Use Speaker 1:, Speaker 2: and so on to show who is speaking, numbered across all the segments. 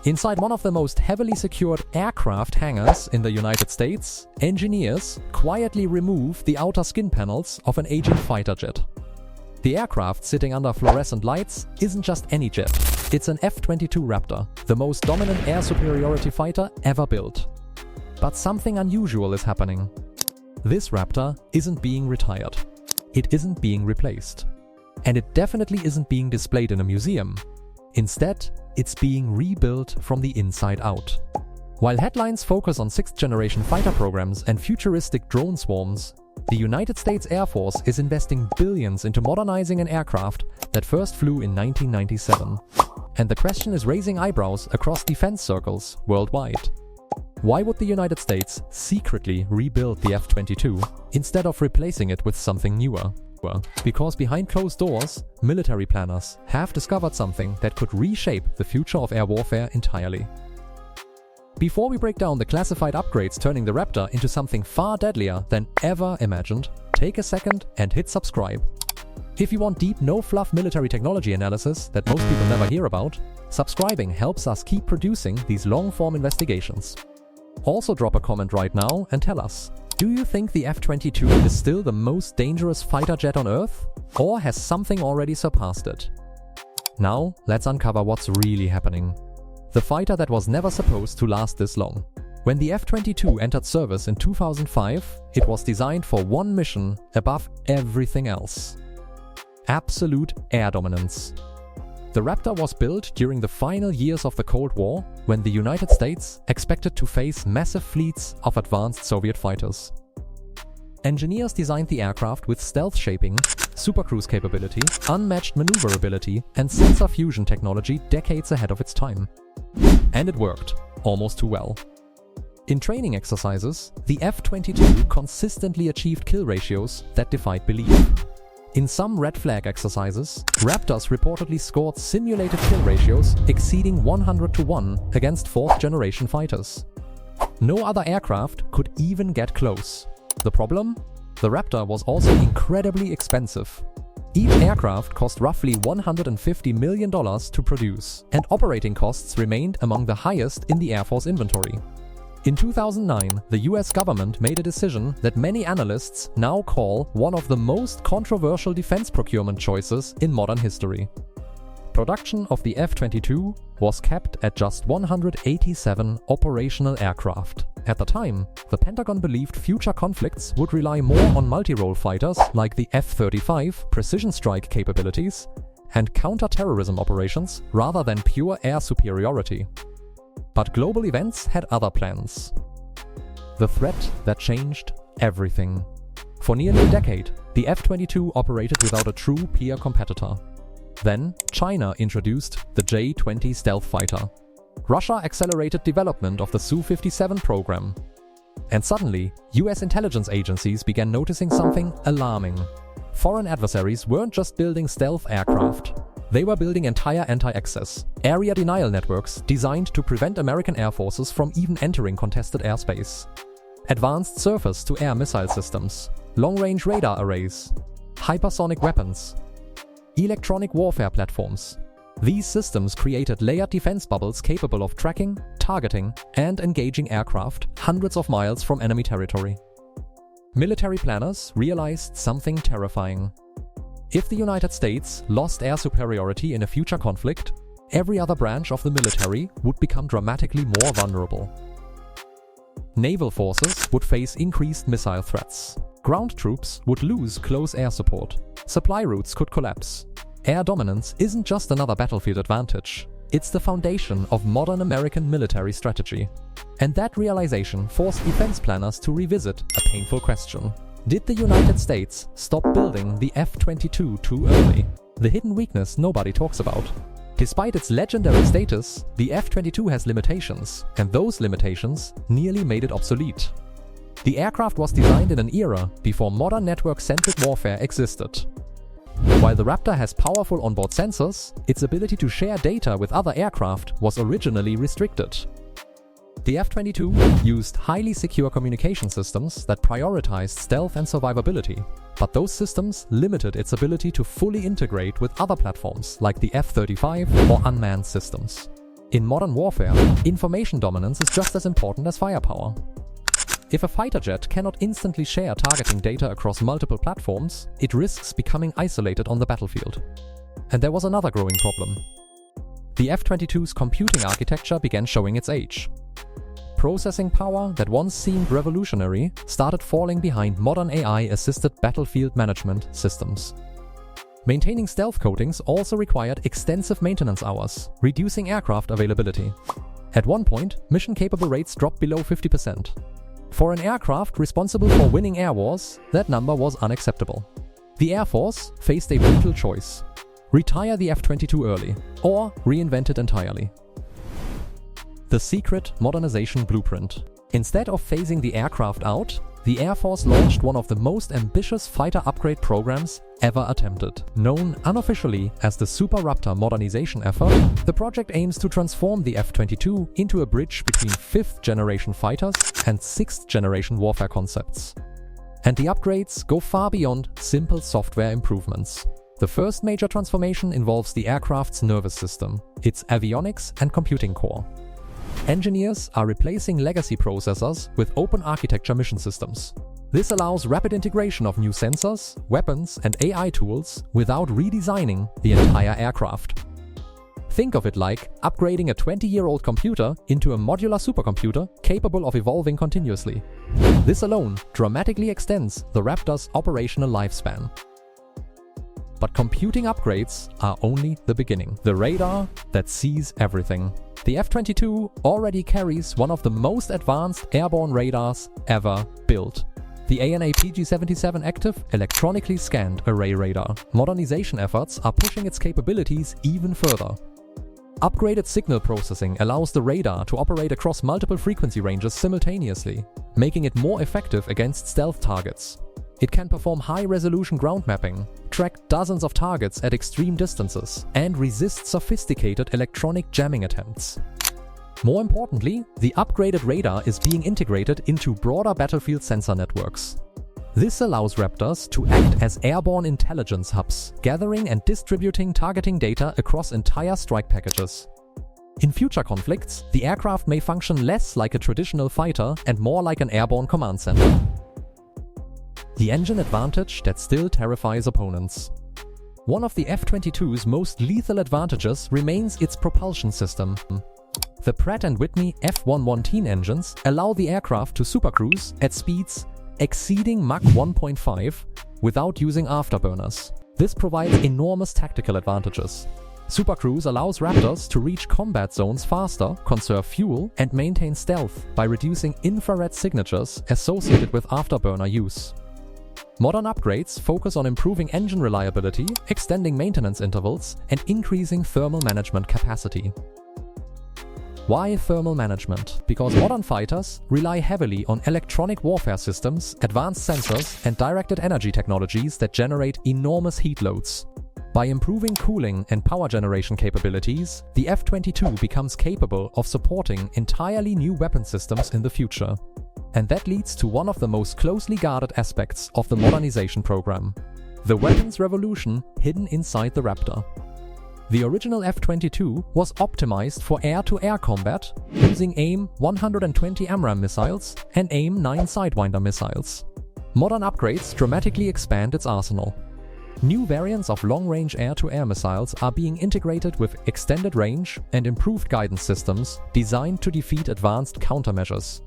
Speaker 1: Inside one of the most heavily secured aircraft hangars in the United States, engineers quietly remove the outer skin panels of an aging fighter jet. The aircraft sitting under fluorescent lights isn't just any jet. It's an F-22 Raptor, the most dominant air superiority fighter ever built. But something unusual is happening. This Raptor isn't being retired. It isn't being replaced. And it definitely isn't being displayed in a museum. Instead, it's being rebuilt from the inside out. While headlines focus on 6th-generation fighter programs and futuristic drone swarms, the United States Air Force is investing billions into modernizing an aircraft that first flew in 1997. And the question is raising eyebrows across defense circles worldwide. Why would the United States secretly rebuild the F-22 instead of replacing it with something newer? Because behind closed doors, military planners have discovered something that could reshape the future of air warfare entirely. Before we break down the classified upgrades turning the Raptor into something far deadlier than ever imagined, take a second and hit subscribe. If you want deep, no-fluff military technology analysis that most people never hear about, subscribing helps us keep producing these long-form investigations. Also drop a comment right now and tell us, do you think the F-22 is still the most dangerous fighter jet on Earth? Or has something already surpassed it? Now, let's uncover what's really happening. The fighter that was never supposed to last this long. When the F-22 entered service in 2005, it was designed for one mission above everything else. Absolute air dominance. The Raptor was built during the final years of the Cold War, when the United States expected to face massive fleets of advanced Soviet fighters. Engineers designed the aircraft with stealth shaping, supercruise capability, unmatched maneuverability, and sensor fusion technology decades ahead of its time. And it worked, almost too well. In training exercises, the F-22 consistently achieved kill ratios that defied belief. In some red flag exercises, Raptors reportedly scored simulated kill ratios exceeding 100-1 against 4th-generation fighters. No other aircraft could even get close. The problem? The Raptor was also incredibly expensive. Each aircraft cost roughly $150 million to produce, and operating costs remained among the highest in the Air Force inventory. In 2009, the US government made a decision that many analysts now call one of the most controversial defense procurement choices in modern history. Production of the F-22 was capped at just 187 operational aircraft. At the time, the Pentagon believed future conflicts would rely more on multi-role fighters like the F-35 precision strike capabilities and counter-terrorism operations rather than pure air superiority. But global events had other plans. The threat that changed everything. For nearly a decade, the F-22 operated without a true peer competitor. Then, China introduced the J-20 stealth fighter. Russia accelerated development of the Su-57 program. And suddenly, US intelligence agencies began noticing something alarming. Foreign adversaries weren't just building stealth aircraft. They were building entire anti-access, area denial networks designed to prevent American air forces from even entering contested airspace. Advanced surface-to-air missile systems, long-range radar arrays, hypersonic weapons, electronic warfare platforms. These systems created layered defense bubbles capable of tracking, targeting, and engaging aircraft hundreds of miles from enemy territory. Military planners realized something terrifying. If the United States lost air superiority in a future conflict, every other branch of the military would become dramatically more vulnerable. Naval forces would face increased missile threats. Ground troops would lose close air support. Supply routes could collapse. Air dominance isn't just another battlefield advantage. It's the foundation of modern American military strategy. And that realization forced defense planners to revisit a painful question. Did the United States stop building the F-22 too early? The hidden weakness nobody talks about. Despite its legendary status, the F-22 has limitations, and those limitations nearly made it obsolete. The aircraft was designed in an era before modern network-centric warfare existed. While the Raptor has powerful onboard sensors, its ability to share data with other aircraft was originally restricted. The F-22 used highly secure communication systems that prioritized stealth and survivability, but those systems limited its ability to fully integrate with other platforms like the F-35 or unmanned systems. In modern warfare, information dominance is just as important as firepower. If a fighter jet cannot instantly share targeting data across multiple platforms, it risks becoming isolated on the battlefield. And there was another growing problem. The F-22's computing architecture began showing its age. Processing power that once seemed revolutionary started falling behind modern AI-assisted battlefield management systems. Maintaining stealth coatings also required extensive maintenance hours, reducing aircraft availability. At one point, mission-capable rates dropped below 50%. For an aircraft responsible for winning air wars, that number was unacceptable. The Air Force faced a brutal choice: retire the F-22 early, or reinvent it entirely. The secret modernization blueprint. Instead of phasing the aircraft out, the Air Force launched one of the most ambitious fighter upgrade programs ever attempted. Known unofficially as the Super Raptor Modernization effort, the project aims to transform the F-22 into a bridge between 5th-generation fighters and 6th-generation warfare concepts. And the upgrades go far beyond simple software improvements. The first major transformation involves the aircraft's nervous system, its avionics and computing core. Engineers are replacing legacy processors with open architecture mission systems. This allows rapid integration of new sensors, weapons, and AI tools without redesigning the entire aircraft. Think of it like upgrading a 20-year-old computer into a modular supercomputer capable of evolving continuously. This alone dramatically extends the Raptor's operational lifespan. But computing upgrades are only the beginning. The radar that sees everything. The F-22 already carries one of the most advanced airborne radars ever built. The ANA PG-77 Active electronically scanned array radar. Modernization efforts are pushing its capabilities even further. Upgraded signal processing allows the radar to operate across multiple frequency ranges simultaneously, making it more effective against stealth targets. It can perform high-resolution ground mapping, track dozens of targets at extreme distances, and resist sophisticated electronic jamming attempts. More importantly, the upgraded radar is being integrated into broader battlefield sensor networks. This allows Raptors to act as airborne intelligence hubs, gathering and distributing targeting data across entire strike packages. In future conflicts, the aircraft may function less like a traditional fighter and more like an airborne command center. The engine advantage that still terrifies opponents. One of the F-22's most lethal advantages remains its propulsion system. The Pratt & Whitney F110 engines allow the aircraft to supercruise at speeds exceeding Mach 1.5 without using afterburners. This provides enormous tactical advantages. Supercruise allows Raptors to reach combat zones faster, conserve fuel, and maintain stealth by reducing infrared signatures associated with afterburner use. Modern upgrades focus on improving engine reliability, extending maintenance intervals, and increasing thermal management capacity. Why thermal management? Because modern fighters rely heavily on electronic warfare systems, advanced sensors, and directed energy technologies that generate enormous heat loads. By improving cooling and power generation capabilities, the F-22 becomes capable of supporting entirely new weapon systems in the future. And that leads to one of the most closely guarded aspects of the modernization program: the weapons revolution hidden inside the Raptor. The original F-22 was optimized for air-to-air combat using AIM-120 AMRAAM missiles and AIM-9 Sidewinder missiles. Modern upgrades dramatically expand its arsenal. New variants of long-range air-to-air missiles are being integrated with extended range and improved guidance systems designed to defeat advanced countermeasures.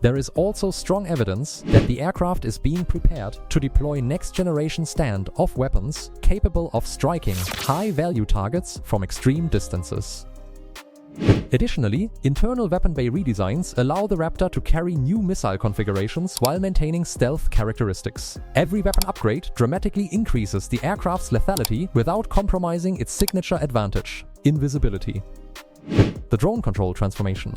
Speaker 1: There is also strong evidence that the aircraft is being prepared to deploy next-generation stand-off weapons capable of striking high-value targets from extreme distances. Additionally, internal weapon bay redesigns allow the Raptor to carry new missile configurations while maintaining stealth characteristics. Every weapon upgrade dramatically increases the aircraft's lethality without compromising its signature advantage: invisibility. The drone control transformation.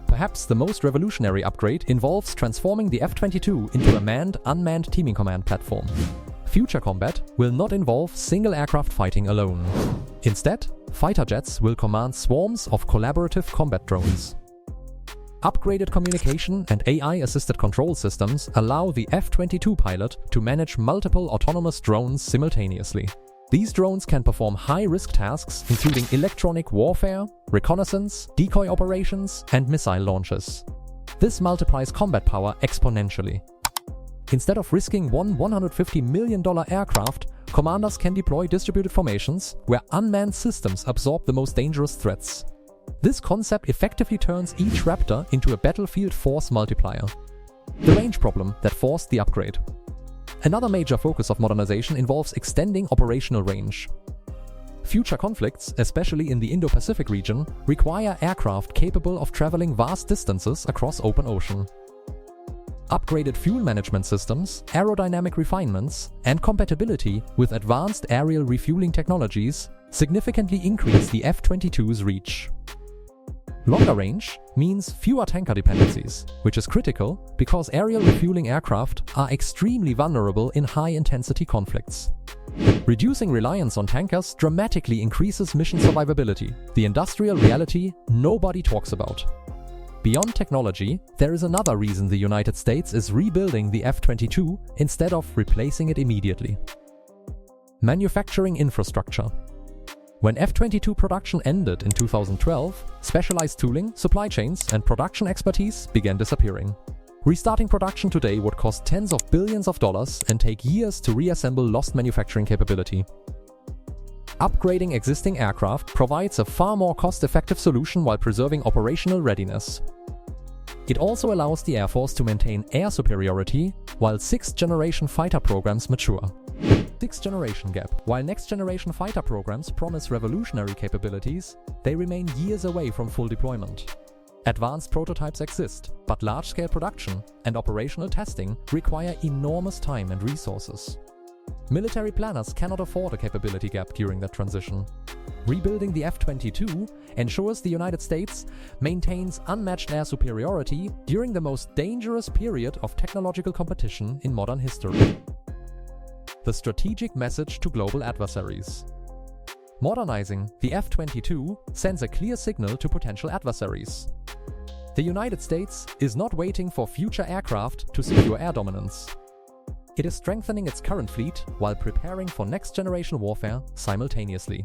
Speaker 1: Perhaps the most revolutionary upgrade involves transforming the F-22 into a manned-unmanned teaming command platform. Future combat will not involve single aircraft fighting alone. Instead, fighter jets will command swarms of collaborative combat drones. Upgraded communication and AI-assisted control systems allow the F-22 pilot to manage multiple autonomous drones simultaneously. These drones can perform high-risk tasks including electronic warfare, reconnaissance, decoy operations, and missile launches. This multiplies combat power exponentially. Instead of risking one $150 million aircraft, commanders can deploy distributed formations where unmanned systems absorb the most dangerous threats. This concept effectively turns each Raptor into a battlefield force multiplier. The range problem that forced the upgrade. Another major focus of modernization involves extending operational range. Future conflicts, especially in the Indo-Pacific region, require aircraft capable of traveling vast distances across open ocean. Upgraded fuel management systems, aerodynamic refinements, and compatibility with advanced aerial refueling technologies significantly increase the F-22's reach. Longer range means fewer tanker dependencies, which is critical because aerial refueling aircraft are extremely vulnerable in high-intensity conflicts. Reducing reliance on tankers dramatically increases mission survivability, the industrial reality nobody talks about. Beyond technology, there is another reason the United States is rebuilding the F-22 instead of replacing it immediately. Manufacturing infrastructure. When F-22 production ended in 2012, specialized tooling, supply chains, and production expertise began disappearing. Restarting production today would cost tens of billions of dollars and take years to reassemble lost manufacturing capability. Upgrading existing aircraft provides a far more cost-effective solution while preserving operational readiness. It also allows the Air Force to maintain air superiority while sixth-generation fighter programs mature. Sixth-generation gap. While next-generation fighter programs promise revolutionary capabilities, they remain years away from full deployment. Advanced prototypes exist, but large-scale production and operational testing require enormous time and resources. Military planners cannot afford a capability gap during that transition. Rebuilding the F-22 ensures the United States maintains unmatched air superiority during the most dangerous period of technological competition in modern history. The strategic message to global adversaries. Modernizing the F-22 sends a clear signal to potential adversaries. The United States is not waiting for future aircraft to secure air dominance. It is strengthening its current fleet while preparing for next-generation warfare simultaneously.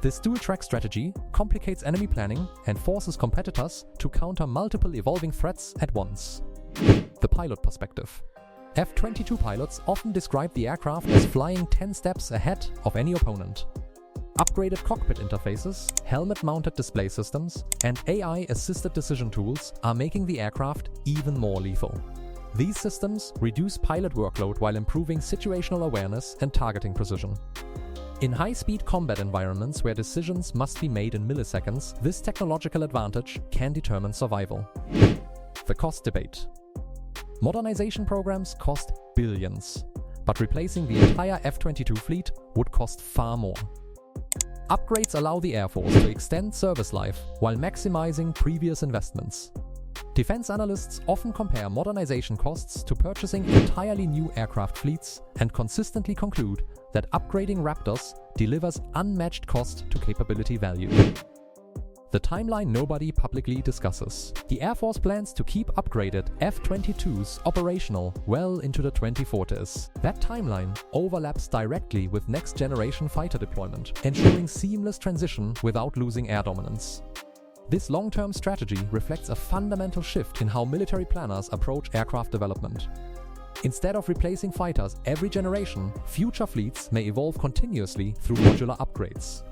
Speaker 1: This dual-track strategy complicates enemy planning and forces competitors to counter multiple evolving threats at once. The pilot perspective. F-22 pilots often describe the aircraft as flying 10 steps ahead of any opponent. Upgraded cockpit interfaces, helmet-mounted display systems, and AI-assisted decision tools are making the aircraft even more lethal. These systems reduce pilot workload while improving situational awareness and targeting precision. In high-speed combat environments where decisions must be made in milliseconds, this technological advantage can determine survival. The cost debate. Modernization programs cost billions, but replacing the entire F-22 fleet would cost far more. Upgrades allow the Air Force to extend service life while maximizing previous investments. Defense analysts often compare modernization costs to purchasing entirely new aircraft fleets and consistently conclude that upgrading Raptors delivers unmatched cost to capability value. The timeline nobody publicly discusses. The Air Force plans to keep upgraded F-22s operational well into the 2040s. That timeline overlaps directly with next-generation fighter deployment, ensuring seamless transition without losing air dominance. This long-term strategy reflects a fundamental shift in how military planners approach aircraft development. Instead of replacing fighters every generation, future fleets may evolve continuously through modular upgrades.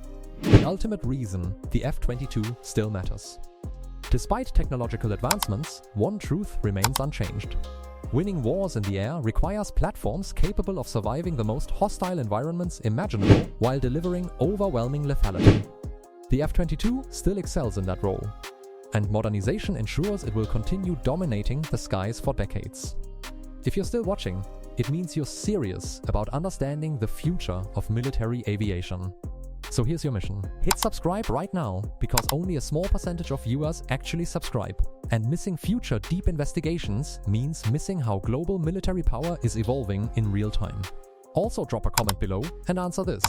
Speaker 1: The ultimate reason the F-22 still matters. Despite technological advancements, one truth remains unchanged. Winning wars in the air requires platforms capable of surviving the most hostile environments imaginable while delivering overwhelming lethality. The F-22 still excels in that role, and modernization ensures it will continue dominating the skies for decades. If you're still watching, it means you're serious about understanding the future of military aviation. So here's your mission. Hit subscribe right now, because only a small percentage of viewers actually subscribe. And missing future deep investigations means missing how global military power is evolving in real time. Also drop a comment below and answer this.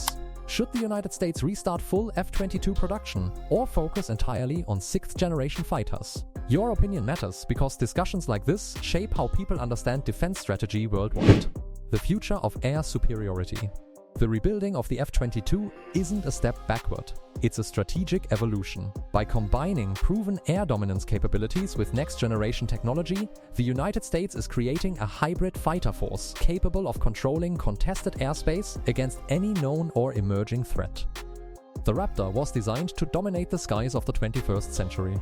Speaker 1: Should the United States restart full F-22 production or focus entirely on 6th-generation fighters? Your opinion matters because discussions like this shape how people understand defense strategy worldwide. The future of air superiority. The rebuilding of the F-22 isn't a step backward, it's a strategic evolution. By combining proven air dominance capabilities with next-generation technology, the United States is creating a hybrid fighter force capable of controlling contested airspace against any known or emerging threat. The Raptor was designed to dominate the skies of the 21st century.